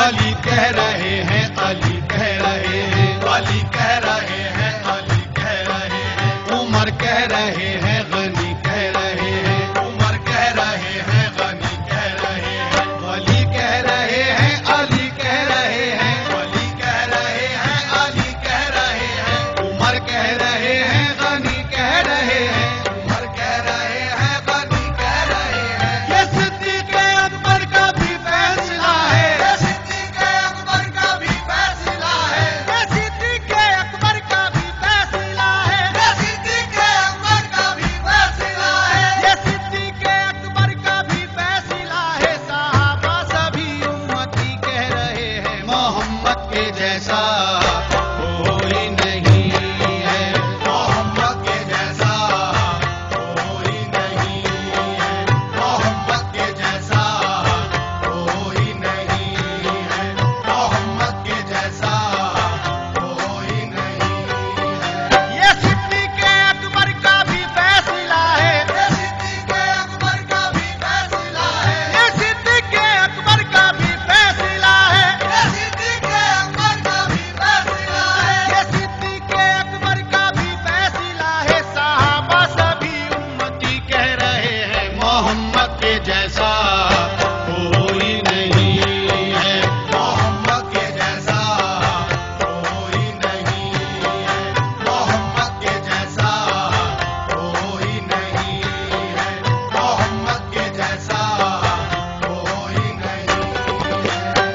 علی کہہ رہے ہیں، علی کہہ رہے ہیں، علی کہہ رہے ہیں، علی کہہ رہے ہیں، عمر کہہ رہے ہیں، غنی کہہ رہے ہیں، عمر کہہ رہے ہیں، غنی کہہ رہے ہیں، علی کہہ رہے ہیں، علی کہہ رہے ہیں، علی کہہ رہے ہیں، علی کہہ رہے ہیں، عمر کہہ رہے ہیں، غنی کہہ رہے ہیں، عمر کہہ رہے ہیں، غنی کہہ رہے ہیں، یہ صدیق اکبر کا بھی فیصلہ ہے، یہ صدیق اکبر کا بھی فیصلہ ہے، یہ صدیق اکبر کا بھی فیصلہ ہے، یہ صدیق اکبر کا بھی فیصلہ ہے، یہ صدیق اکبر کا بھی فیصلہ ہے، صحابہ سبھی امتی کہہ رہے ہیں، محمد کے جیسا کوئی نہیں ہے، محمد کے جیسا کوئی نہیں ہے، محمد کے جیسا کوئی نہیں ہے، محمد کے جیسا کوئی نہیں ہے، یہ صدیق اکبر کا بھی فیصلہ ہے، یہ صدیق اکبر کا بھی فیصلہ ہے، یہ صدیق اکبر کا بھی فیصلہ ہے، یہ صدیق اکبر کا بھی فیصلہ ہے، یہ صدیق اکبر کا بھی فیصلہ ہے، صحابہ سبھی امتی کہہ رہے ہیں، محمد کے جیسا کوئی نہیں ہے، محمد کے جیسا کوئی نہیں ہے، محمد کے جیسا کوئی نہیں ہے، محمد کے جیسا کوئی نہیں ہے،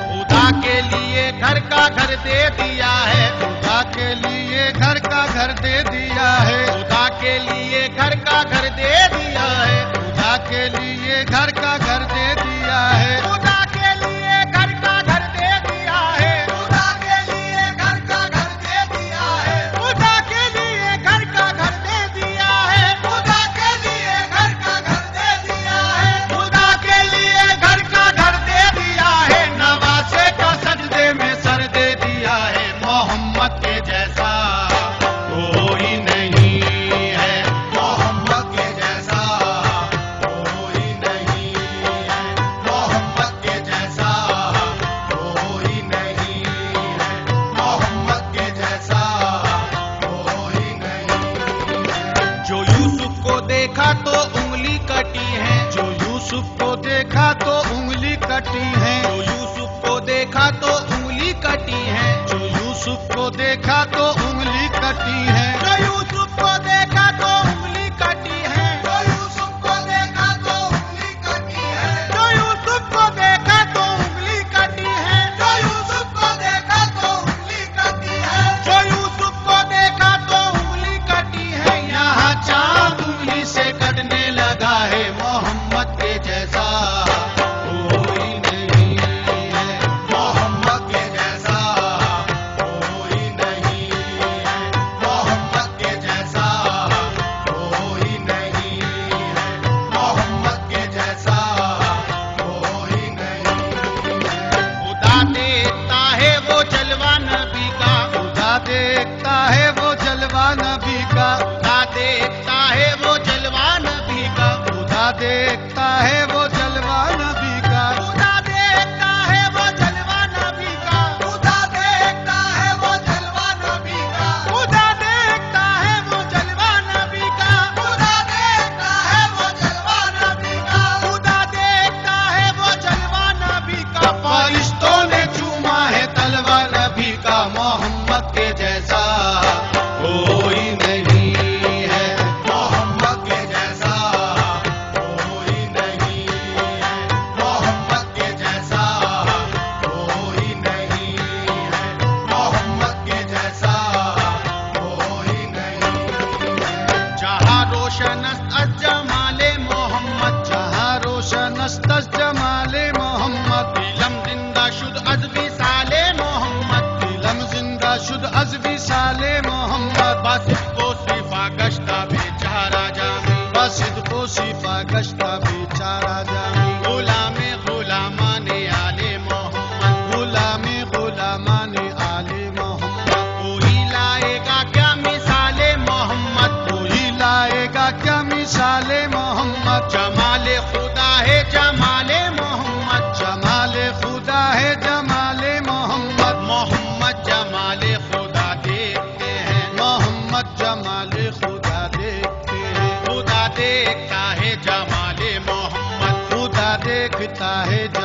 خدا کے لیے گھر کا گھر دے دیا ہے، خدا کے لیے گھر کا گھر دے دیا ہے، خدا کے لیے گھر کا گھر دے دیا ہے، خدا کے لیے گھر کا گھر دے دیا ہے، خدا کے لیے گھر کا گھر دے دیا ہے، خدا کے لیے گھر کا گھر دے دیا ہے، خدا کے لیے گھر کا گھر دے دیا ہے، خدا کے لیے گھر کا گھر دے دیا ہے، خدا کے لیے گھر کا گھر دے دیا ہے، نواسے کا سجدے میں سر دے دیا ہے، محمد کے جیسا کوئی نہیں ہے، محمد کے جیسا کوئی نہیں ہے، محمد کے جیسا کوئی نہیں ہے، محمد کے جیسا کوئی نہیں ہے، جو یوسف کو دیکھا تو انگلی کٹی ہے، جو یوسف کو دیکھا تو انگلی کٹی ہے، جو یوسف کو دیکھا تو انگلی کٹی ہے، جو یوسف کو دیکھا تو انگلی کٹی ہے، جو یوسف کو دیکھا تو انگلی کٹی ہے، جو یوسف کو دیکھا تو انگلی کٹی ہے، جو یوسف کو دیکھا تو انگلی کٹی ہے، جو یوسف کو دیکھا تو انگلی کٹی ہے، جو یوسف کو دیکھا تو انگلی کٹی ہے، یہاں چاند انگلی سے کٹنے لگا ہے، محمد کے جیسا کوئی نہیں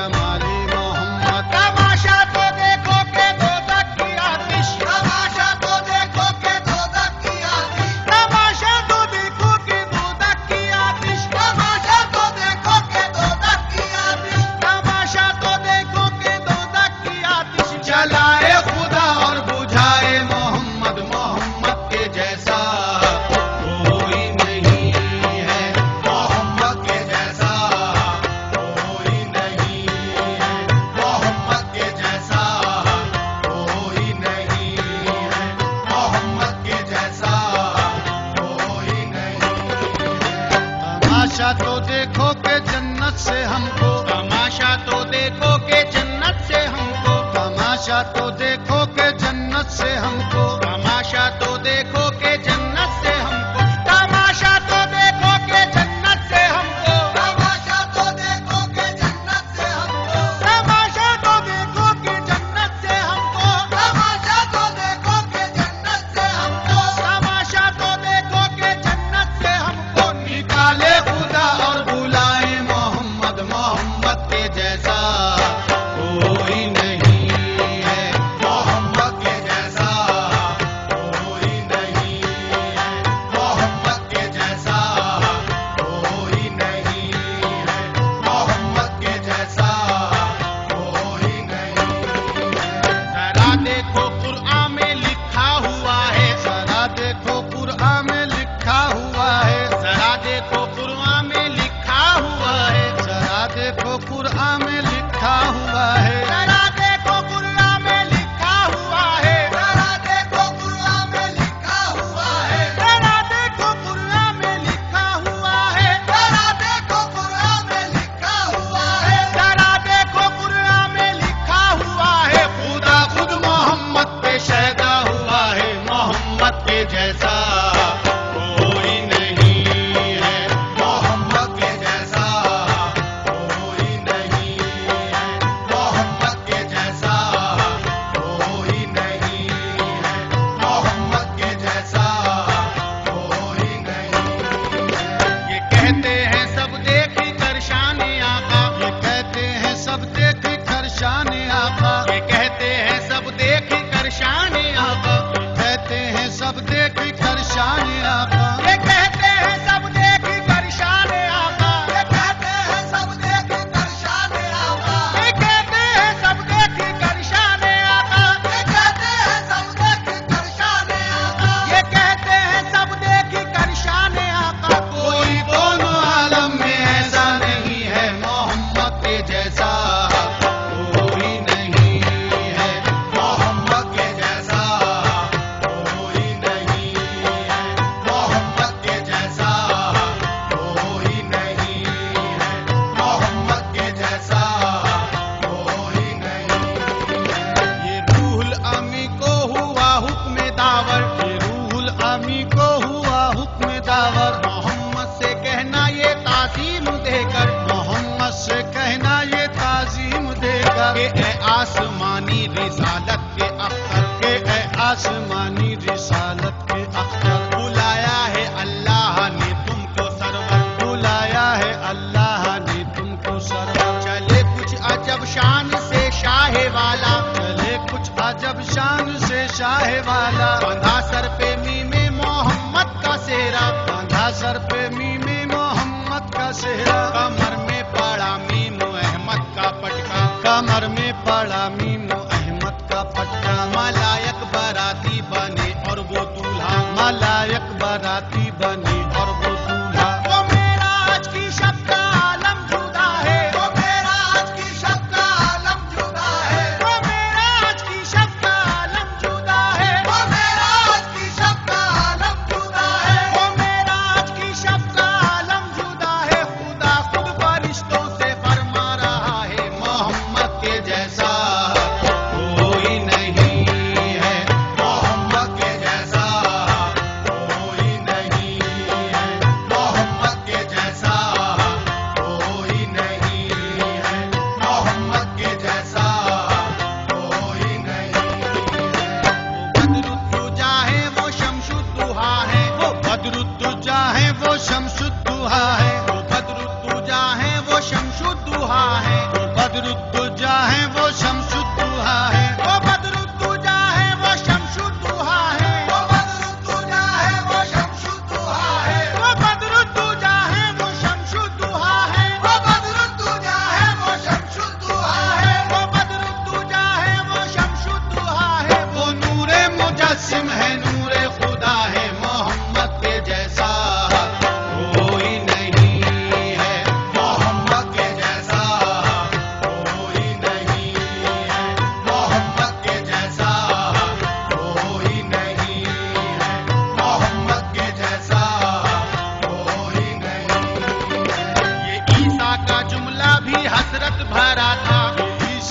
जमाल मोहम्मद। तमाशा तो देखो के दोज़ख की आतिश, तमाशा तो देखो के दोज़ख की आतिश, तमाशा तो देखो के दोज़ख की आतिश, तमाशा तो देखो के दोज़ख की आतिश, तमाशा तो देखो के दोज़ख की आतिश। जलाए खुदा और बुझाए मोहम्मद, मोहम्मद के जैसा कोई नहीं है, मोहम्मद के जैसा कोई नहीं है, मोहम्मद के जैसा कोई नहीं है, मोहम्मद के जैसा कोई नहीं है। तमाशा तो देखो के जन्नत से हमको, तमाशा तो देखो के जन्नत से हमको, तमाशा तो देखो के जन्नत से हमको, तमाशा तो देखो के जन्नत से हमको, तमाशा तो देखो के जन्नत से हमको, तमाशा तो देखो के जन्नत से हमको, तमाशा तो देखो के जन्नत से हमको, तमाशा तो देखो के जन्नत से हमको, तमाशा तो देखो के जन्नत से हमको। निकाले खुदा और बुलाए मोहम्मद, मोहम्मद के जैसा कोई नहीं है, मोहम्मद के जैसा कोई नहीं है, मोहम्मद के जैसा कोई नहीं है, मोहम्मद के जैसा कोई नहीं है। जरा देखो कुरआन में लिखा हुआ है, जरा देखो कुरआन में लिखा हुआ है, जरा देखो कुरआन में लिखा हुआ है, जरा देखो कुरआन में लिखा हुआ है, जरा देखो कुरआन में लिखा हुआ है, जरा देखो कुरआन में लिखा हुआ है, जरा देखो कुरआन में लिखा हुआ है, जरा देखो कुरआन में लिखा हुआ है। जरा देखो कुरआन में लिखा हुआ है। खुदा खुद मोहम्मद पे शैदा हुआ है, मोहम्मद के जैसा कोई नहीं है, मोहम्मद के जैसा कोई नहीं है, मोहम्मद के जैसा कोई नहीं है, मोहम्मद के जैसा कोई नहीं है। ये कहते हैं सब देखी कर शान आका, ये कहते हैं सब देखी कर शान आका, ये कहते हैं सब देखी कर शान आका, कहते हैं सब देखी कर शान आका, ये कहते हैं सब देखी कर शान आका, ये कहते हैं सब देखी कर शान आका, ये कहते हैं सब देखी कर शान आका, ये कहते हैं सब देखी कर शान आका। ये कहते हैं सब देखी कर शान आका। कोई दोनों आलम में ऐसा नहीं है, मोहम्मद के जैसा कोई नहीं है, मोहम्मद के जैसा कोई नहीं है, मोहम्मद के जैसा कोई नहीं है, मोहम्मद के जैसा कोई नहीं है। ये रूहुल अमी को हुआ हुक्म दावर, ये रूहुल अमी को हुआ हुक्म दावर, मोहम्मद से कहना ये ताज़ीम देकर, मोहम्मद से कहना ये ताजीम देगा कि ए आसमानी रिसालत के अख्तर, कि ए आसमानी रिसालत के अख्तर, बुलाया है अल्लाह ने तुमको सरवर, बुलाया है अल्लाह ने तुमको सरवर। चले कुछ अजब शान से शाहे वाला, चले कुछ अजब शान से शाह वाला, बंधा सर पे मीमे मोहम्मद का सेहरा, बांधा सर पे मीमे मोहम्मद का सेहरा, कमर में पड़ा मीम अहमद का पटका, कमर में पड़ा मीमो अहमद का पट्टा, मलायक बराती बने और वो दूल्हा, मलायक बराती बनी और वो दूल्हा। वो मेरा आज की शब का आलम जुदा है, वो मेरा आज की शब का आलम जुदा है, वो मेरा आज की शब का आलम जुदा है, वो मेरा आज की शब का आलम जुदा है, वो मेरा आज की शब का आलम जुदा है। खुदा खुद फरिश्तों से फरमा रहा है, मोहम्मद के जैसा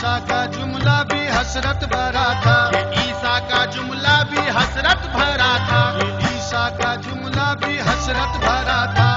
عیسیٰ کا جملہ بھی حسرت بھرا تھا، یہ عیسیٰ کا جملہ بھی حسرت بھرا تھا، عیسیٰ کا جملہ بھی حسرت بھرا تھا،